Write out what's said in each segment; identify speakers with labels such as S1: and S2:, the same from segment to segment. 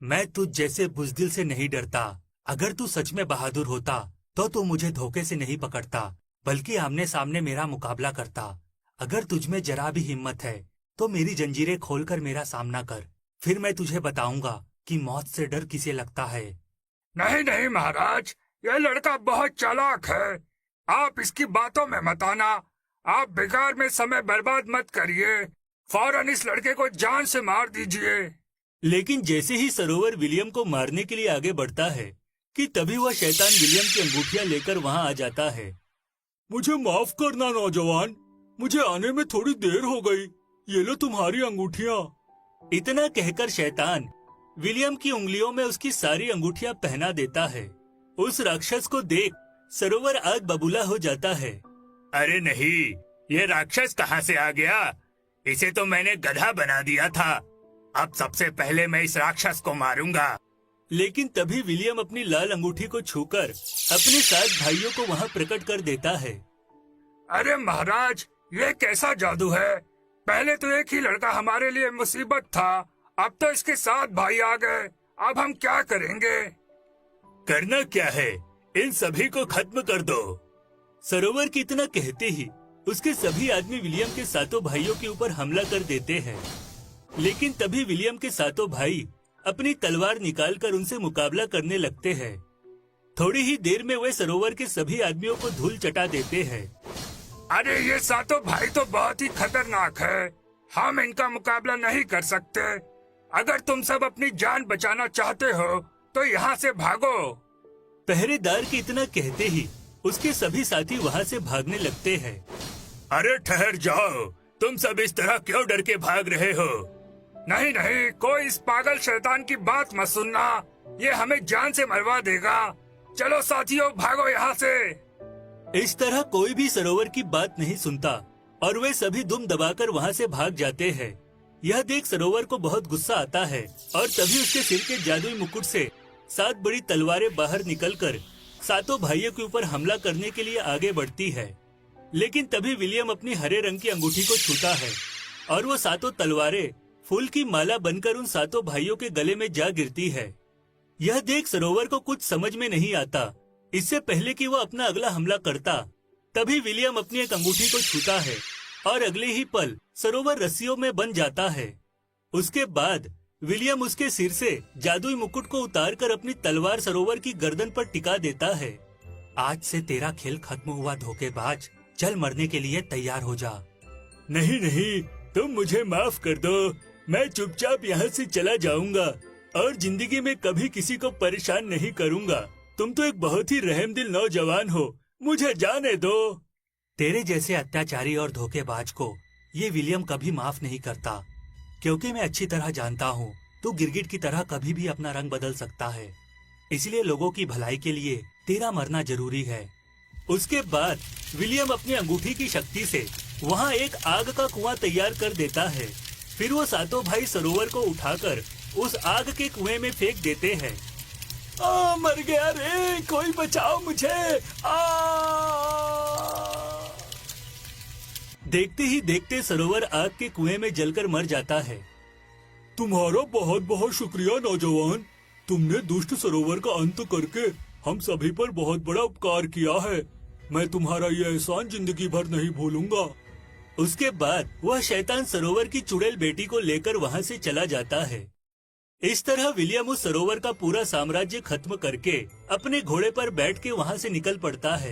S1: मैं तुझ जैसे बुजदिल से नहीं डरता। अगर तू सच में बहादुर होता तो तू मुझे धोखे से नहीं पकड़ता, बल्कि आमने सामने मेरा मुकाबला करता। अगर तुझ में जरा भी हिम्मत है तो मेरी जंजीरें खोलकर मेरा सामना कर। फिर मैं तुझे बताऊंगा कि मौत से डर किसे लगता है।
S2: नहीं नहीं महाराज, यह लड़का बहुत चालाक है। आप इसकी बातों में मत आना। आप बेकार में समय बर्बाद मत करिए। फौरन इस लड़के को जान से मार दीजिए।
S1: लेकिन जैसे ही सरोवर विलियम को मारने के लिए आगे बढ़ता है कि तभी वह शैतान विलियम की अंगूठियां लेकर वहां आ जाता है। मुझे माफ करना नौजवान, मुझे आने में थोड़ी देर हो गई। ये लो तुम्हारी अंगूठियां। इतना कहकर शैतान विलियम की उंगलियों में उसकी सारी अंगूठियां पहना देता है। उस राक्षस को देख सरोवर आग बबूला हो जाता है।
S2: अरे नहीं, ये राक्षस कहाँ से आ गया? इसे तो मैंने गधा बना दिया था। अब सबसे पहले मैं इस राक्षस को मारूंगा।
S1: लेकिन तभी विलियम अपनी लाल अंगूठी को छूकर अपने 7 भाइयों को वहां प्रकट कर देता है।
S2: अरे महाराज, ये कैसा जादू है? पहले तो एक ही लड़का हमारे लिए मुसीबत था, अब तो इसके 7 भाई आ गए। अब हम क्या करेंगे?
S1: करना क्या है, इन सभी को खत्म कर दो। सरोवर की इतना कहते ही उसके सभी आदमी विलियम के 7 भाइयों के ऊपर हमला कर देते हैं। लेकिन तभी विलियम के 7 भाई अपनी तलवार निकालकर उनसे मुकाबला करने लगते हैं। थोड़ी ही देर में वे सरोवर के सभी आदमियों को धूल चटा देते हैं।
S2: अरे ये 7 भाई तो बहुत ही खतरनाक है। हम इनका मुकाबला नहीं कर सकते। अगर तुम सब अपनी जान बचाना चाहते हो तो यहाँ से भागो।
S1: पहरेदार के इतना कहते ही उसके सभी साथी वहाँ से भागने लगते हैं।
S2: अरे ठहर जाओ, तुम सब इस तरह क्यों डर के भाग रहे हो? नहीं नहीं, कोई इस पागल शैतान की बात मत सुनना, ये हमें जान से मरवा देगा। चलो साथियों, भागो यहाँ से।
S1: इस तरह कोई भी सरोवर की बात नहीं सुनता और वे सभी दुम दबाकर वहाँ से भाग जाते हैं। यह देख सरोवर को बहुत गुस्सा आता है और तभी उसके सिर के जादुई मुकुट से 7 बड़ी तलवारें बाहर निकलकर 7 भाइयों के ऊपर हमला करने के लिए आगे बढ़ती है। लेकिन तभी विलियम अपनी हरे रंग की अंगूठी को छूता है और वो 7 तलवारें फूल की माला बनकर उन 7 भाइयों के गले में जा गिरती है। यह देख सरोवर को कुछ समझ में नहीं आता। इससे पहले कि वह अपना अगला हमला करता, तभी विलियम अपनी एक अंगूठी को छूता है और अगले ही पल सरोवर रस्सियों में बन जाता है। उसके बाद विलियम उसके सिर से जादुई मुकुट को उतारकर अपनी तलवार सरोवर की गर्दन पर टिका देता है। आज से तेरा खेल खत्म हुआ धोखेबाज, चल मरने के लिए तैयार हो जा।
S2: नहीं नहीं, तुम मुझे माफ कर दो। मैं चुपचाप यहाँ से चला जाऊंगा और जिंदगी में कभी किसी को परेशान नहीं करूंगा। तुम तो एक बहुत ही रहमदिल नौजवान हो, मुझे जाने दो।
S1: तेरे जैसे अत्याचारी और धोखेबाज को ये विलियम कभी माफ नहीं करता, क्योंकि मैं अच्छी तरह जानता हूँ तू गिरगिट की तरह कभी भी अपना रंग बदल सकता है। इसलिए लोगों की भलाई के लिए तेरा मरना जरूरी है। उसके बाद विलियम अपनी अंगूठी की शक्ति से वहाँ एक आग का कुआं तैयार कर देता है। फिर वो 7 भाई सरोवर को उठाकर उस आग के कुएं में फेंक देते हैं।
S2: मर गया रे, कोई बचाओ मुझे।
S1: देखते ही देखते सरोवर आग के कुएं में जलकर मर जाता है।
S2: तुम्हारा बहुत बहुत शुक्रिया नौजवान, तुमने दुष्ट सरोवर का अंत करके हम सभी पर बहुत बड़ा उपकार किया है। मैं तुम्हारा ये एहसान जिंदगी भर नहीं भूलूंगा।
S1: उसके बाद वह शैतान सरोवर की चुड़ैल बेटी को लेकर वहाँ से चला जाता है। इस तरह विलियम उस सरोवर का पूरा साम्राज्य खत्म करके अपने घोड़े पर बैठ के वहाँ से निकल पड़ता है।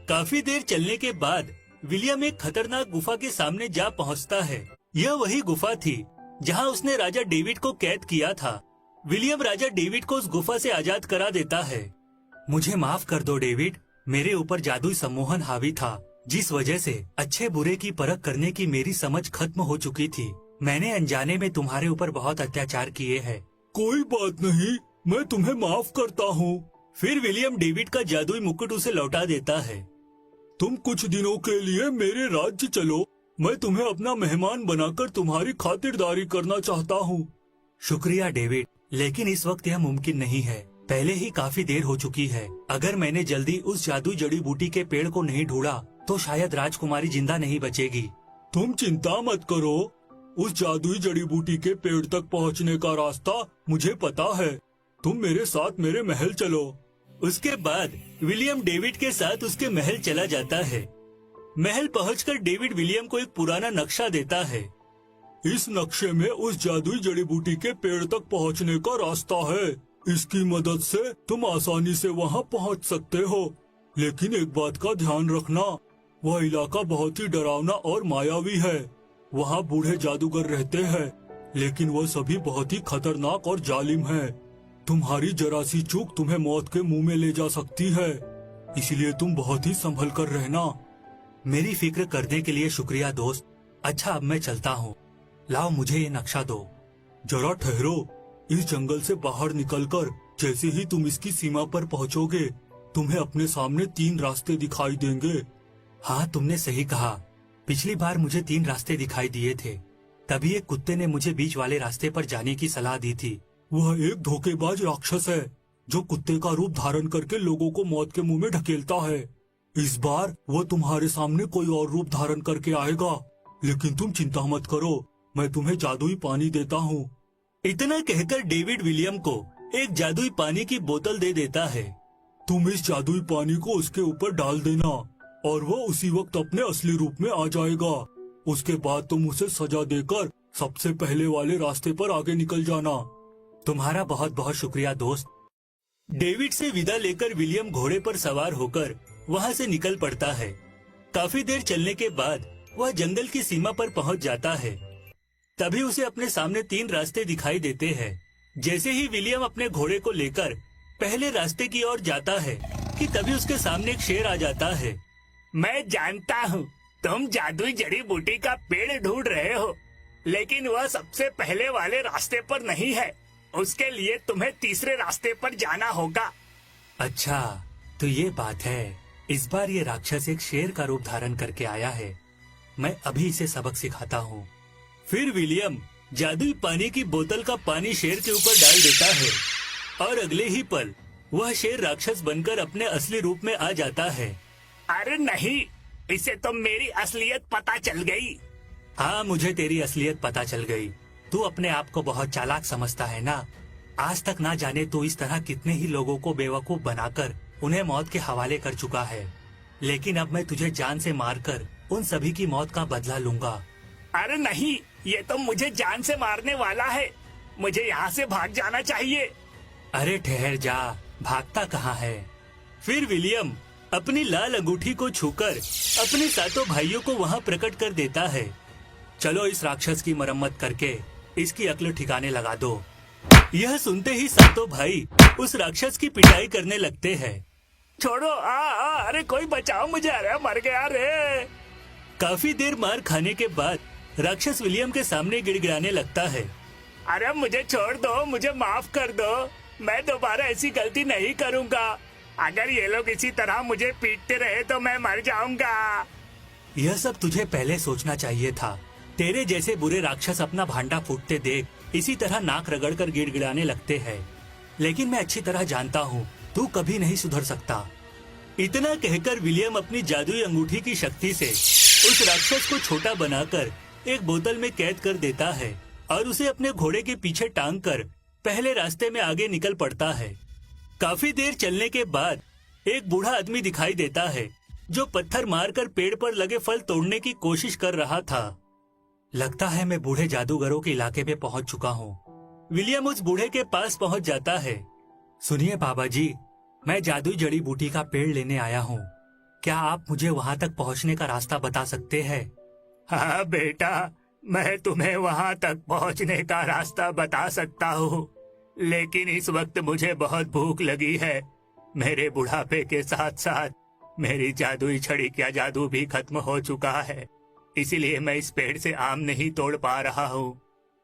S1: काफी देर चलने के बाद विलियम एक खतरनाक गुफा के सामने जा पहुँचता है। यह वही गुफा थी जहाँ उसने राजा डेविड को कैद किया था। विलियम राजा डेविड को उस गुफा से आजाद करा देता है। मुझे माफ कर दो डेविड, मेरे ऊपर जादुई सम्मोहन हावी था, जिस वजह से अच्छे बुरे की परख करने की मेरी समझ खत्म हो चुकी थी। मैंने अनजाने में तुम्हारे ऊपर बहुत अत्याचार किए हैं।
S2: कोई बात नहीं, मैं तुम्हें माफ करता हूँ।
S1: फिर विलियम डेविड का जादुई मुकुट उसे लौटा देता है।
S2: तुम कुछ दिनों के लिए मेरे राज्य चलो, मैं तुम्हें अपना मेहमान बनाकर तुम्हारी खातिरदारी करना चाहता हूँ।
S1: शुक्रिया डेविड, लेकिन इस वक्त यह मुमकिन नहीं है। पहले ही काफी देर हो चुकी है। अगर मैंने जल्दी उस जादुई जड़ी बूटी के पेड़ को नहीं ढूंढा तो शायद राजकुमारी जिंदा नहीं बचेगी।
S2: तुम चिंता मत करो, उस जादुई जड़ी बूटी के पेड़ तक पहुंचने का रास्ता मुझे पता है। तुम मेरे साथ मेरे महल चलो।
S1: उसके बाद विलियम डेविड के साथ उसके महल चला जाता है। महल पहुंचकर डेविड विलियम को एक पुराना नक्शा देता है।
S2: इस नक्शे में उस जादुई जड़ी बूटी के पेड़ तक पहुंचने का रास्ता है। इसकी मदद से तुम आसानी से वहां पहुंच सकते हो। लेकिन एक बात का ध्यान रखना, वह इलाका बहुत ही डरावना और मायावी है। वहाँ बूढ़े जादूगर रहते हैं, लेकिन वह सभी बहुत ही खतरनाक और जालिम है। तुम्हारी जरा सी चूक तुम्हें मौत के मुंह में ले जा सकती है, इसलिए तुम बहुत ही संभल कर रहना।
S1: मेरी फिक्र करने के लिए शुक्रिया दोस्त। अच्छा, अब मैं चलता हूँ। लाओ मुझे ये नक्शा दो।
S2: जरा ठहरो। इस जंगल से बाहर निकलकर जैसे ही तुम इसकी सीमा पर पहुँचोगे, तुम्हें अपने सामने 3 रास्ते दिखाई देंगे।
S1: हाँ, तुमने सही कहा। पिछली बार मुझे 3 रास्ते दिखाई दिए थे। तभी एक कुत्ते ने मुझे बीच वाले रास्ते पर जाने की सलाह दी थी।
S2: वह एक धोखेबाज राक्षस है जो कुत्ते का रूप धारण करके लोगों को मौत के मुंह में ढकेलता है। इस बार वह तुम्हारे सामने कोई और रूप धारण करके आएगा, लेकिन तुम चिंता मत करो, मैं तुम्हें जादुई पानी देता हूँ।
S1: इतना कहकर डेविड विलियम को एक जादुई पानी की बोतल दे देता है।
S2: तुम इस जादुई पानी को उसके ऊपर डाल देना और वो उसी वक्त अपने असली रूप में आ जाएगा। उसके बाद तुम उसे सजा देकर सबसे पहले वाले रास्ते पर आगे निकल जाना।
S1: तुम्हारा बहुत बहुत शुक्रिया दोस्त। डेविड से विदा लेकर विलियम घोड़े पर सवार होकर वहाँ से निकल पड़ता है। काफी देर चलने के बाद वह जंगल की सीमा पर पहुँच जाता है। तभी उसे अपने सामने 3 रास्ते दिखाई देते हैं। जैसे ही विलियम अपने घोड़े को लेकर पहले रास्ते की ओर जाता है कि तभी उसके सामने एक शेर आ जाता है।
S3: मैं जानता हूँ तुम जादुई जड़ी बूटी का पेड़ ढूंढ रहे हो, लेकिन वह सबसे पहले वाले रास्ते पर नहीं है। उसके लिए तुम्हें तीसरे रास्ते पर जाना होगा।
S1: अच्छा, तो ये बात है। इस बार ये राक्षस एक शेर का रूप धारण करके आया है। मैं अभी इसे सबक सिखाता हूँ। फिर विलियम जादुई पानी की बोतल का पानी शेर के ऊपर डाल देता है और अगले ही पल वह शेर राक्षस बनकर अपने असली रूप में आ जाता है।
S3: अरे नहीं, इसे तो मेरी असलियत पता चल गई।
S1: हाँ, मुझे तेरी असलियत पता चल गई। तू अपने आप को बहुत चालाक समझता है ना। आज तक ना जाने तू इस तरह कितने ही लोगों को बेवकूफ बनाकर उन्हें मौत के हवाले कर चुका है, लेकिन अब मैं तुझे जान से मारकर उन सभी की मौत का बदला लूंगा।
S3: अरे नहीं, ये तो मुझे जान से मारने वाला है। मुझे यहाँ से भाग जाना चाहिए।
S1: अरे ठहर जा, भागता कहाँ है। फिर विलियम अपनी लाल अंगूठी को छूकर अपने सातों भाइयों को वहाँ प्रकट कर देता है। चलो इस राक्षस की मरम्मत करके इसकी अक्ल ठिकाने लगा दो। यह सुनते ही सातों भाई उस राक्षस की पिटाई करने लगते हैं।
S3: छोड़ो, अरे कोई बचाओ मुझे, अरे मर गया रे।
S1: काफी देर मार खाने के बाद राक्षस विलियम के सामने गिड़गिड़ाने लगता है।
S3: अरे मुझे छोड़ दो, मुझे माफ कर दो। मैं दोबारा ऐसी गलती नहीं करूँगा। अगर ये लोग इसी तरह मुझे पीटते रहे तो मैं मर जाऊंगा।
S1: यह सब तुझे पहले सोचना चाहिए था। तेरे जैसे बुरे राक्षस अपना भांडा फूटते देख इसी तरह नाक रगड़कर गिड़गिड़ाने लगते हैं, लेकिन मैं अच्छी तरह जानता हूँ तू कभी नहीं सुधर सकता। इतना कहकर विलियम अपनी जादुई अंगूठी की शक्ति से उस राक्षस को छोटा बनाकर एक बोतल में कैद कर देता है और उसे अपने घोड़े के पीछे टांग कर पहले रास्ते में आगे निकल पड़ता है। काफी देर चलने के बाद एक बूढ़ा आदमी दिखाई देता है जो पत्थर मारकर पेड़ पर लगे फल तोड़ने की कोशिश कर रहा था। लगता है मैं बूढ़े जादूगरों के इलाके में पहुंच चुका हूँ। विलियम उस बूढ़े के पास पहुंच जाता है। सुनिए बाबा जी, मैं जादुई जड़ी बूटी का पेड़ लेने आया हूँ। क्या आप मुझे वहाँ तक पहुँचने का रास्ता बता सकते हैं?
S3: हाँ बेटा, मैं तुम्हें वहाँ तक पहुँचने का रास्ता बता सकता हूँ, लेकिन इस वक्त मुझे बहुत भूख लगी है। मेरे बुढ़ापे के साथ साथ मेरी जादुई छड़ी का जादू भी खत्म हो चुका है, इसीलिए मैं इस पेड़ से आम नहीं तोड़ पा रहा हूँ।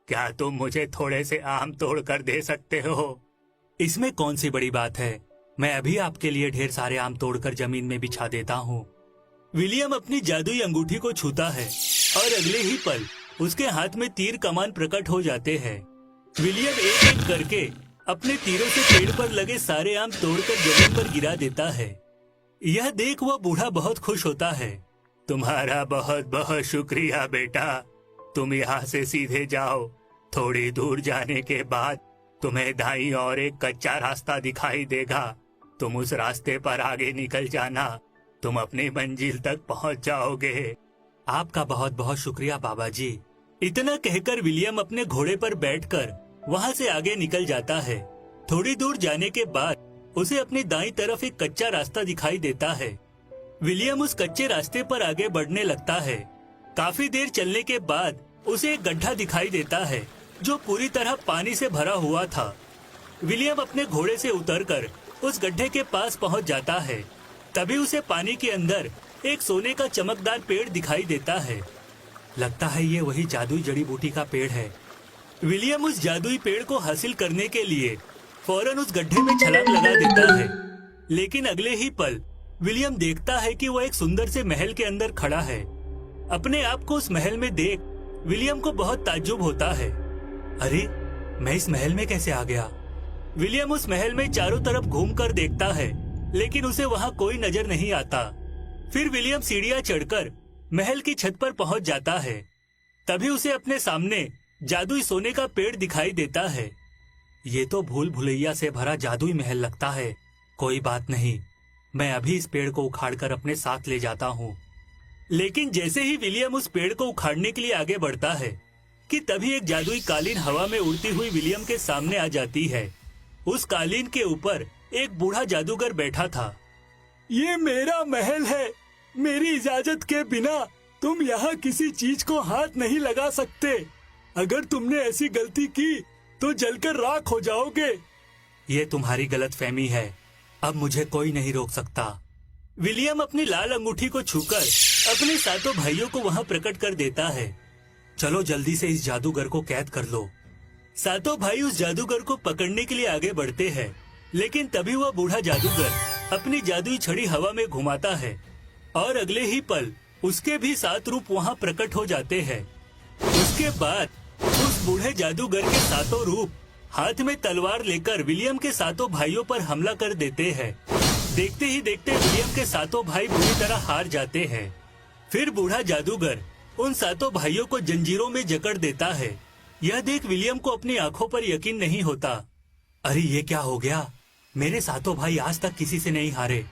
S3: क्या तुम मुझे थोड़े से आम तोड़ कर दे सकते हो?
S1: इसमें कौन सी बड़ी बात है, मैं अभी आपके लिए ढेर सारे आम तोड़कर जमीन में बिछा देता हूँ। विलियम अपनी जादुई अंगूठी को छूता है और अगले ही पल उसके हाथ में तीर कमान प्रकट हो जाते हैं। विलियम एक एक करके अपने तीरों से पेड़ पर लगे सारे आम तोड़कर जमीन पर गिरा देता है। यह देख वह बूढ़ा बहुत खुश होता है।
S3: तुम्हारा बहुत बहुत शुक्रिया बेटा, तुम यहाँ से सीधे जाओ। थोड़ी दूर जाने के बाद तुम्हें दाईं ओर एक कच्चा रास्ता दिखाई देगा। तुम उस रास्ते पर आगे निकल जाना, तुम अपनी मंजिल तक पहुँच जाओगे।
S1: आपका बहुत बहुत शुक्रिया बाबा जी। इतना कहकर विलियम अपने घोड़े पर बैठकर वहाँ से आगे निकल जाता है। थोड़ी दूर जाने के बाद उसे अपनी दाईं तरफ एक कच्चा रास्ता दिखाई देता है। विलियम उस कच्चे रास्ते पर आगे बढ़ने लगता है। काफी देर चलने के बाद उसे एक गड्ढा दिखाई देता है जो पूरी तरह पानी से भरा हुआ था। विलियम अपने घोड़े से उतरकर उस गड्ढे के पास पहुंच जाता है। तभी उसे पानी के अंदर एक सोने का चमकदार पेड़ दिखाई देता है। लगता है ये वही जादुई जड़ी बूटी का पेड़ है। विलियम उस जादुई पेड़ को हासिल करने के लिए फौरन उस गड्ढे में छलांग लगा देता है। लेकिन अगले ही पल विलियम देखता है कि वह एक सुंदर से महल के अंदर खड़ा है। अपने आप को उस महल में देख विलियम को बहुत ताज्जुब होता है। अरे, मैं इस महल में कैसे आ गया? विलियम उस महल में चारों तरफ घूमकर देखता है, लेकिन उसे वहाँ कोई नजर नहीं आता। फिर विलियम सीढ़ियाँ चढ़कर महल की छत पर पहुँच जाता है। तभी उसे अपने सामने जादुई सोने का पेड़ दिखाई देता है। ये तो भूल भुलैया से भरा जादुई महल लगता है। कोई बात नहीं, मैं अभी इस पेड़ को उखाड़कर अपने साथ ले जाता हूँ। लेकिन जैसे ही विलियम उस पेड़ को उखाड़ने के लिए आगे बढ़ता है कि तभी एक जादुई कालीन हवा में उड़ती हुई विलियम के सामने आ जाती है। उस कालीन के ऊपर एक बूढ़ा जादूगर बैठा था।
S2: ये मेरा महल है। मेरी इजाजत के बिना तुम यहाँ किसी चीज को हाथ नहीं लगा सकते। अगर तुमने ऐसी गलती की तो जलकर राख हो जाओगे।
S1: ये तुम्हारी गलतफहमी है। अब मुझे कोई नहीं रोक सकता। विलियम अपनी लाल अंगूठी को छूकर अपने सातों भाइयों को वहाँ प्रकट कर देता है। चलो जल्दी से इस जादूगर को कैद कर लो। सातों भाई उस जादूगर को पकड़ने के लिए आगे बढ़ते हैं, लेकिन तभी वह बूढ़ा जादूगर अपनी जादुई छड़ी हवा में घुमाता है और अगले ही पल उसके भी 7 रूप वहाँ प्रकट हो जाते हैं। उसके बाद उस बूढ़े जादूगर के 7 रूप हाथ में तलवार लेकर विलियम के 7 भाइयों पर हमला कर देते हैं। देखते ही देखते विलियम के 7 भाई बुरी तरह हार जाते हैं। फिर बूढ़ा जादूगर उन 7 भाइयों को जंजीरों में जकड़ देता है। यह देख विलियम को अपनी आंखों पर यकीन नहीं होता। अरे, ये क्या हो गया? मेरे 7 भाई आज तक किसी से नहीं हारे।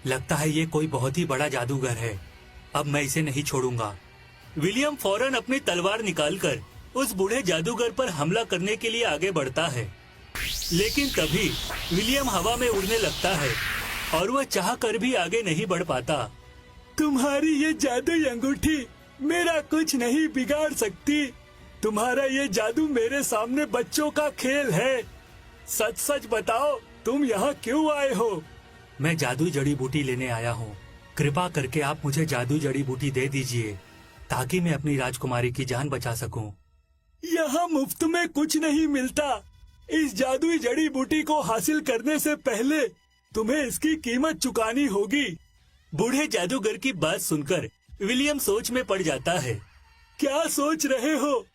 S1: लगता है ये कोई बहुत ही बड़ा जादूगर है। अब मैं इसे नहीं छोड़ूंगा। विलियम फौरन अपनी तलवार निकालकर उस बूढ़े जादूगर पर हमला करने के लिए आगे बढ़ता है। लेकिन तभी विलियम हवा में उड़ने लगता है और वह चाह कर भी आगे नहीं बढ़ पाता।
S2: तुम्हारी ये जादुई अंगूठी मेरा कुछ नहीं बिगाड़ सकती। तुम्हारा ये जादू मेरे सामने बच्चों का खेल है। सच सच बताओ, तुम यहाँ क्यों आए हो?
S1: मैं जादुई जड़ी बूटी लेने आया हूँ। कृपा करके आप मुझे जादुई जड़ी बूटी दे दीजिए ताकि मैं अपनी राजकुमारी की जान बचा सकूं।
S2: यहाँ मुफ्त में कुछ नहीं मिलता। इस जादुई जड़ी बूटी को हासिल करने से पहले तुम्हें इसकी कीमत चुकानी होगी।
S1: बूढ़े जादूगर की बात सुनकर विलियम सोच में पड़ जाता है।
S2: क्या सोच रहे हो?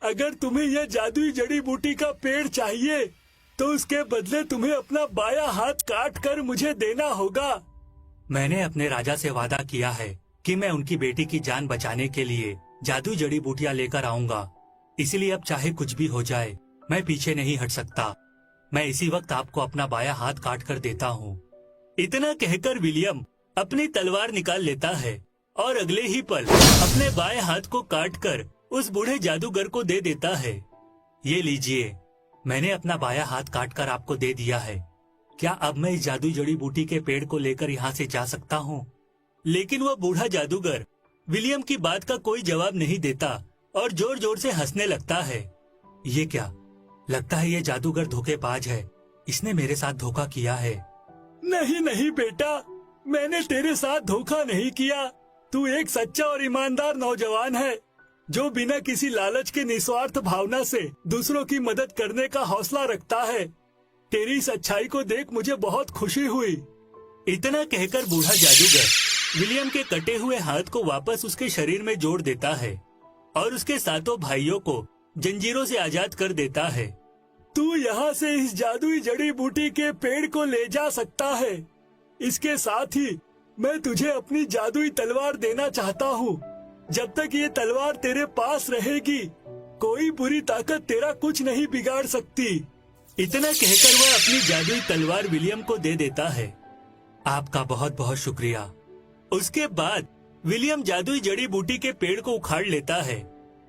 S2: अगर तुम्हें यह जादुई जड़ी बूटी का पेड़ चाहिए तो उसके बदले तुम्हें अपना बायां हाथ काट कर मुझे देना होगा।
S1: मैंने अपने राजा से वादा किया है कि मैं उनकी बेटी की जान बचाने के लिए जादुई जड़ी बूटियां लेकर आऊंगा। इसलिए अब चाहे कुछ भी हो जाए, मैं पीछे नहीं हट सकता। मैं इसी वक्त आपको अपना बायां हाथ काट कर देता हूँ। इतना कहकर विलियम अपनी तलवार निकाल लेता है और अगले ही पल अपने बाएं हाथ को काटकर उस बूढ़े जादूगर को दे देता है। ये लीजिए, मैंने अपना बायां हाथ काटकर आपको दे दिया है। क्या अब मैं इस जादुई जड़ी बूटी के पेड़ को लेकर यहाँ से जा सकता हूँ? लेकिन वह बूढ़ा जादूगर विलियम की बात का कोई जवाब नहीं देता और जोर जोर से हंसने लगता है। ये क्या? लगता है ये जादूगर धोखेबाज है। इसने मेरे साथ धोखा किया है।
S2: नहीं नहीं बेटा, मैंने तेरे साथ धोखा नहीं किया। तू एक सच्चा और ईमानदार नौजवान है जो बिना किसी लालच के निस्वार्थ भावना से दूसरों की मदद करने का हौसला रखता है। तेरी इस अच्छाई को देख मुझे बहुत खुशी हुई।
S1: इतना कहकर बूढ़ा जादूगर विलियम के कटे हुए हाथ को वापस उसके शरीर में जोड़ देता है और उसके 7 भाइयों को जंजीरों से आजाद कर देता है।
S2: तू यहाँ से इस जादुई जड़ी बूटी के पेड़ को ले जा सकता है। इसके साथ ही मैं तुझे अपनी जादुई तलवार देना चाहता हूँ जब तक ये तलवार तेरे पास रहेगी कोई बुरी ताकत तेरा कुछ नहीं बिगाड़ सकती।
S1: इतना कहकर वह अपनी जादुई तलवार विलियम को दे देता है। आपका बहुत बहुत शुक्रिया। उसके बाद विलियम जादुई जड़ी बूटी के पेड़ को उखाड़ लेता है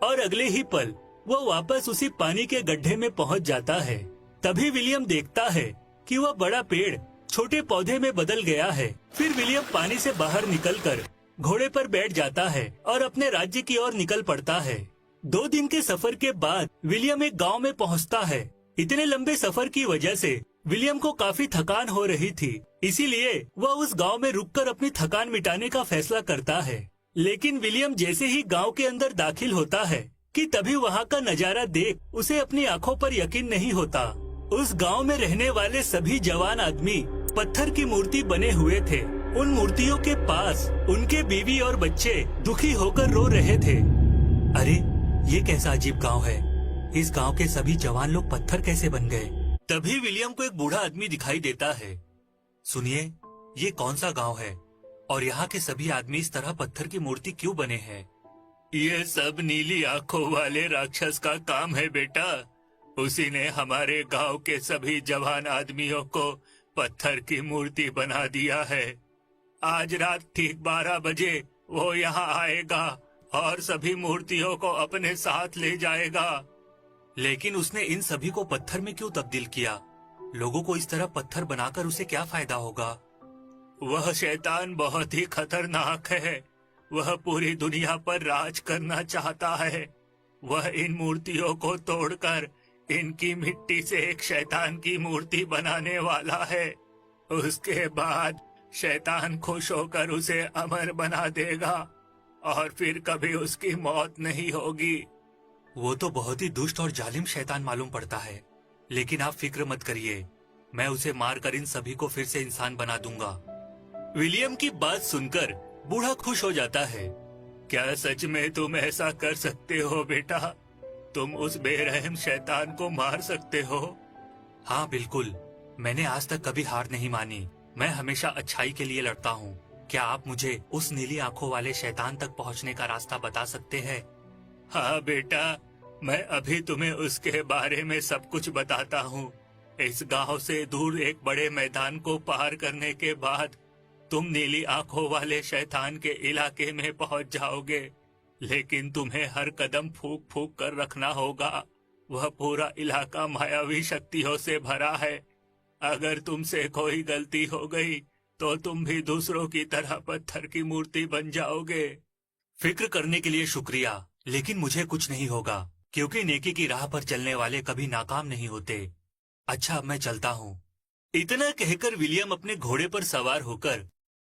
S1: और अगले ही पल वो वापस उसी पानी के गड्ढे में पहुंच जाता है। तभी विलियम देखता है कि वह बड़ा पेड़ छोटे पौधे में बदल गया है। फिर विलियम पानी से बाहर निकलकर घोड़े पर बैठ जाता है और अपने राज्य की ओर निकल पड़ता है। 2 दिन के सफर के बाद विलियम एक गांव में पहुंचता है। इतने लंबे सफर की वजह से विलियम को काफी थकान हो रही थी, इसीलिए वह उस गांव में रुककर अपनी थकान मिटाने का फैसला करता है। लेकिन विलियम जैसे ही गांव के अंदर दाखिल होता है कि तभी वहां का नजारा देख उसे अपनी आंखों पर यकीन नहीं होता। उस गांव में रहने वाले सभी जवान आदमी पत्थर की मूर्ति बने हुए थे। उन मूर्तियों के पास उनके बीवी और बच्चे दुखी होकर रो रहे थे। अरे ये कैसा अजीब गांव है, इस गांव के सभी जवान लोग पत्थर कैसे बन गए। तभी विलियम को एक बूढ़ा आदमी दिखाई देता है। सुनिए, ये कौन सा गांव है और यहाँ के सभी आदमी इस तरह पत्थर की मूर्ति क्यों बने हैं?
S3: ये सब नीली आंखों वाले राक्षस का काम है बेटा। उसी ने हमारे गांव के सभी जवान आदमियों को पत्थर की मूर्ति बना दिया है। आज रात ठीक 12 बजे वो यहाँ आएगा और सभी मूर्तियों को अपने साथ ले जाएगा।
S1: लेकिन उसने इन सभी को पत्थर में क्यों तब्दील किया? लोगों को इस तरह पत्थर बनाकर उसे क्या फायदा होगा?
S3: वह शैतान बहुत ही खतरनाक है। वह पूरी दुनिया पर राज करना चाहता है। वह इन मूर्तियों को तोड़कर इनकी मिट्टी से एक शैतान की मूर्ति बनाने वाला है। उसके बाद शैतान खुश होकर उसे अमर बना देगा और फिर कभी उसकी मौत नहीं होगी।
S1: वो तो बहुत ही दुष्ट और जालिम शैतान मालूम पड़ता है, लेकिन आप फिक्र मत करिए, मैं उसे मारकर इन सभी को फिर से इंसान बना दूंगा। विलियम की बात सुनकर बूढ़ा खुश हो जाता है।
S3: क्या सच में तुम ऐसा कर सकते हो बेटा? तुम उस बेरहम शैतान को मार सकते हो?
S1: हाँ बिल्कुल, मैंने आज तक कभी हार नहीं मानी। मैं हमेशा अच्छाई के लिए लड़ता हूँ। क्या आप मुझे उस नीली आंखों वाले शैतान तक पहुँचने का रास्ता बता सकते हैं?
S3: हाँ बेटा, मैं अभी तुम्हें उसके बारे में सब कुछ बताता हूँ। इस गांव से दूर एक बड़े मैदान को पार करने के बाद तुम नीली आंखों वाले शैतान के इलाके में पहुँच जाओगे, लेकिन तुम्हें हर कदम फूंक फूंक कर रखना होगा। वह पूरा इलाका मायावी शक्तियों से भरा है। अगर तुमसे कोई गलती हो गई तो तुम भी दूसरों की तरह पत्थर की मूर्ति बन जाओगे।
S1: फिक्र करने के लिए शुक्रिया, लेकिन मुझे कुछ नहीं होगा, क्योंकि नेकी की राह पर चलने वाले कभी नाकाम नहीं होते। अच्छा, अब मैं चलता हूँ। इतना कहकर विलियम अपने घोड़े पर सवार होकर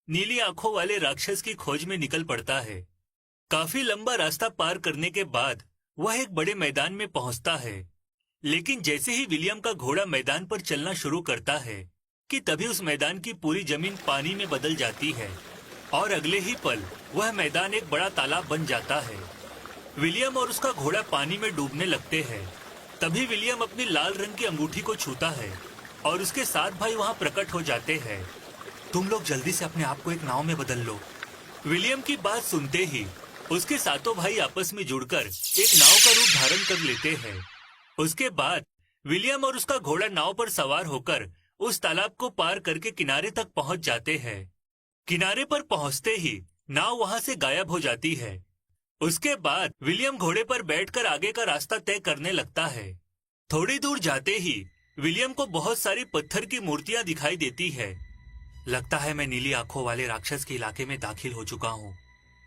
S1: नीली आंखों वाले राक्षस की खोज में निकल पड़ता है। काफी लंबा रास्ता पार करने के बाद वह एक बड़े मैदान में पहुंचता है। लेकिन जैसे ही विलियम का घोड़ा मैदान पर चलना शुरू करता है कि तभी उस मैदान की पूरी जमीन पानी में बदल जाती है और अगले ही पल वह मैदान एक बड़ा तालाब बन जाता है। विलियम और उसका घोड़ा पानी में डूबने लगते हैं। तभी विलियम अपनी लाल रंग की अंगूठी को छूता है और उसके 7 भाई वहां प्रकट हो जाते हैं। तुम लोग जल्दी से अपने आप को एक नाव में बदल लो। विलियम की बात सुनते ही उसके 7 भाई आपस में जुड़कर एक नाव का रूप धारण कर लेते हैं। उसके बाद विलियम और उसका घोड़ा नाव पर सवार होकर उस तालाब को पार करके किनारे तक पहुंच जाते हैं। किनारे पर पहुंचते ही नाव वहां से गायब हो जाती है। उसके बाद विलियम घोड़े पर बैठकर आगे का रास्ता तय करने लगता है। थोड़ी दूर जाते ही विलियम को बहुत सारी पत्थर की मूर्तियां दिखाई देती है। लगता है मैं नीली आंखों वाले राक्षस के इलाके में दाखिल हो चुका हूँ।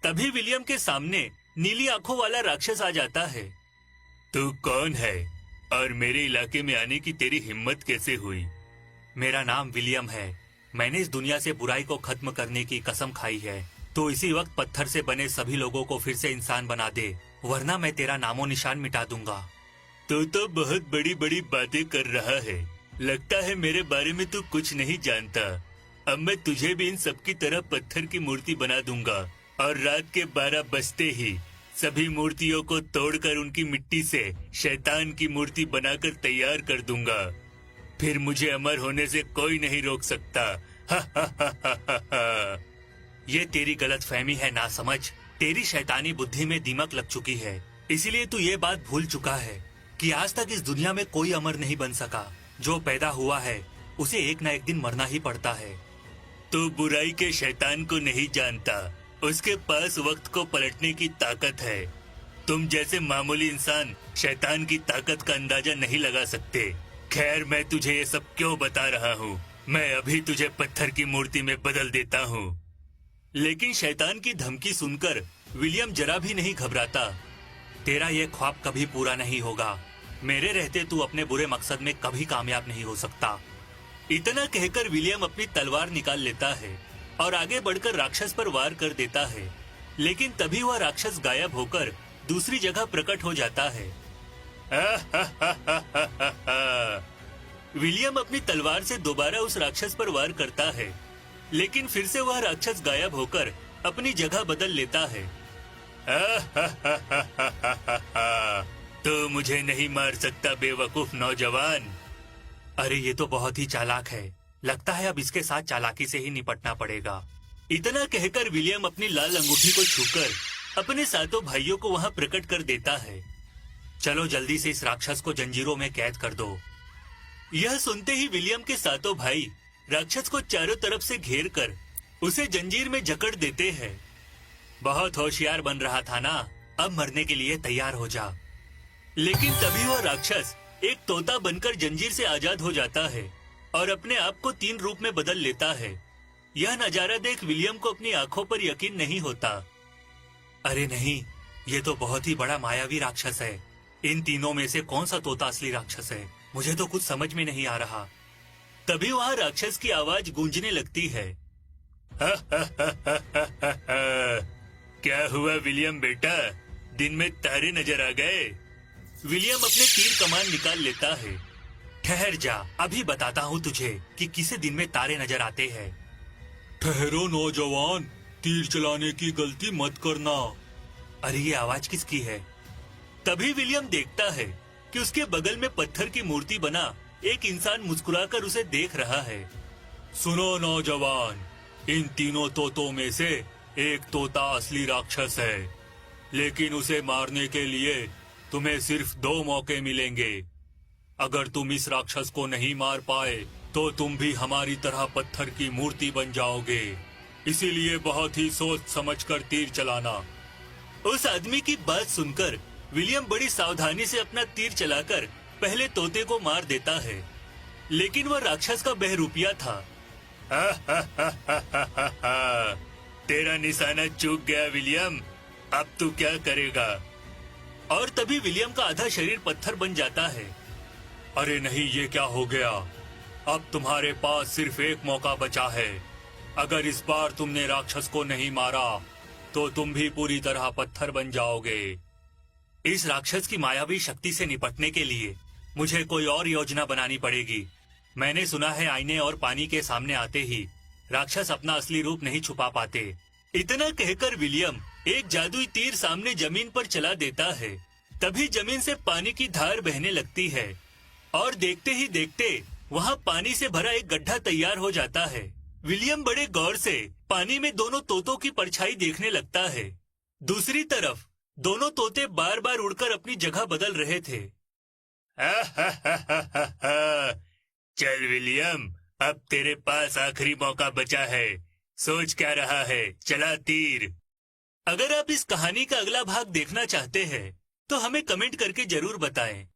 S1: तभी विलियम के सामने नीली आंखों वाला राक्षस आ जाता है।
S3: तू कौन है और मेरे इलाके में आने की तेरी हिम्मत कैसे हुई?
S1: मेरा नाम विलियम है। मैंने इस दुनिया से बुराई को खत्म करने की कसम खाई है, तो इसी वक्त पत्थर से बने सभी लोगों को फिर से इंसान बना दे, वरना मैं तेरा नामो निशान मिटा दूंगा।
S3: तू तो बहुत बड़ी बड़ी बातें कर रहा है। लगता है मेरे बारे में तू कुछ नहीं जानता। अब मैं तुझे भी इन सबकी तरह पत्थर की मूर्ति बना दूंगा और रात के 12 बजते ही सभी मूर्तियों को तोड़कर उनकी मिट्टी से शैतान की मूर्ति बनाकर तैयार कर दूंगा। फिर मुझे अमर होने से कोई नहीं रोक सकता। हा हा हा हा हा।
S1: ये तेरी गलत फहमी है, ना समझ। तेरी शैतानी बुद्धि में दीमक लग चुकी है, इसीलिए तू ये बात भूल चुका है कि आज तक इस दुनिया में कोई अमर नहीं बन सका। जो पैदा हुआ है उसे एक न एक दिन मरना ही पड़ता है।
S2: तो बुराई के शैतान को नहीं जानता, उसके पास वक्त को पलटने की ताकत है। तुम जैसे मामूली इंसान शैतान की ताकत का अंदाजा नहीं लगा सकते। खैर, मैं तुझे ये सब क्यों बता रहा हूँ? मैं अभी तुझे पत्थर की मूर्ति में बदल देता हूँ।
S1: लेकिन शैतान की धमकी सुनकर विलियम जरा भी नहीं घबराता। तेरा ये ख्वाब कभी पूरा नहीं होगा। मेरे रहते तू अपने बुरे मकसद में कभी कामयाब नहीं हो सकता। इतना कहकर विलियम अपनी तलवार निकाल लेता है और आगे बढ़कर राक्षस पर वार कर देता है। लेकिन तभी वह राक्षस गायब होकर दूसरी जगह प्रकट हो जाता है। विलियम अपनी तलवार से दोबारा उस राक्षस पर वार करता है, लेकिन फिर से वह राक्षस गायब होकर अपनी जगह बदल लेता है।
S2: तो मुझे नहीं मार सकता बेवकूफ नौजवान।
S1: अरे ये तो बहुत ही चालाक है। लगता है अब इसके साथ चालाकी से ही निपटना पड़ेगा। इतना कहकर विलियम अपनी लाल अंगूठी को छूकर अपने सातों भाइयों को वहां प्रकट कर देता है। चलो जल्दी से इस राक्षस को जंजीरों में कैद कर दो। यह सुनते ही विलियम के सातों भाई राक्षस को चारों तरफ से घेर कर उसे जंजीर में जकड़ देते हैं। बहुत होशियार बन रहा था ना, अब मरने के लिए तैयार हो जा। लेकिन तभी वह राक्षस एक तोता बनकर जंजीर से आजाद हो जाता है और अपने आप को 3 रूप में बदल लेता है। यह नजारा देख विलियम को अपनी आंखों पर यकीन नहीं होता। अरे नहीं, ये तो बहुत ही बड़ा मायावी राक्षस है। इन तीनों में से कौन सा तोता असली राक्षस है? मुझे तो कुछ समझ में नहीं आ रहा। तभी वहाँ राक्षस की आवाज गूंजने लगती है।
S2: क्या हुआ विलियम बेटा, दिन में तारे नजर आ गए?
S1: विलियम अपने तीर कमान निकाल लेता है। ठहर जा, अभी बताता हूँ तुझे कि किसे दिन में तारे नजर आते हैं।
S2: ठहरो नौजवान, तीर चलाने की गलती मत करना।
S1: अरे ये आवाज किसकी है? तभी विलियम देखता है कि उसके बगल में पत्थर की मूर्ति बना एक इंसान मुस्कुराकर उसे देख रहा है।
S2: सुनो नौजवान, इन तीनों तोतों में से एक तोता असली राक्षस है, लेकिन उसे मारने के लिए तुम्हें सिर्फ 2 मौके मिलेंगे। अगर तुम इस राक्षस को नहीं मार पाए तो तुम भी हमारी तरह पत्थर की मूर्ति बन जाओगे। इसीलिए बहुत ही सोच समझकर तीर चलाना।
S1: उस आदमी की बात सुनकर विलियम बड़ी सावधानी से अपना तीर चलाकर पहले तोते को मार देता है, लेकिन वह राक्षस का बहरूपिया था।
S2: तेरा निशाना चूक गया विलियम, अब तू क्या करेगा?
S1: और तभी विलियम का आधा शरीर पत्थर बन जाता है।
S2: अरे नहीं, ये क्या हो गया? अब तुम्हारे पास सिर्फ एक मौका बचा है। अगर इस बार तुमने राक्षस को नहीं मारा तो तुम भी पूरी तरह पत्थर बन जाओगे।
S1: इस राक्षस की मायावी शक्ति से निपटने के लिए मुझे कोई और योजना बनानी पड़ेगी। मैंने सुना है आईने और पानी के सामने आते ही राक्षस अपना असली रूप नहीं छुपा पाते। इतना कहकर विलियम एक जादुई तीर सामने जमीन पर चला देता है। तभी जमीन से पानी की धार बहने लगती है और देखते ही देखते वहाँ पानी से भरा एक गड्ढा तैयार हो जाता है। विलियम बड़े गौर से पानी में दोनों तोतों की परछाई देखने लगता है। दूसरी तरफ दोनों तोते बार बार उड़कर अपनी जगह बदल रहे थे।
S2: चल विलियम, अब तेरे पास आखिरी मौका बचा है। सोच क्या रहा है, चला तीर।
S1: अगर आप इस कहानी का अगला भाग देखना चाहते हैं तो हमें कमेंट करके जरूर बताएं।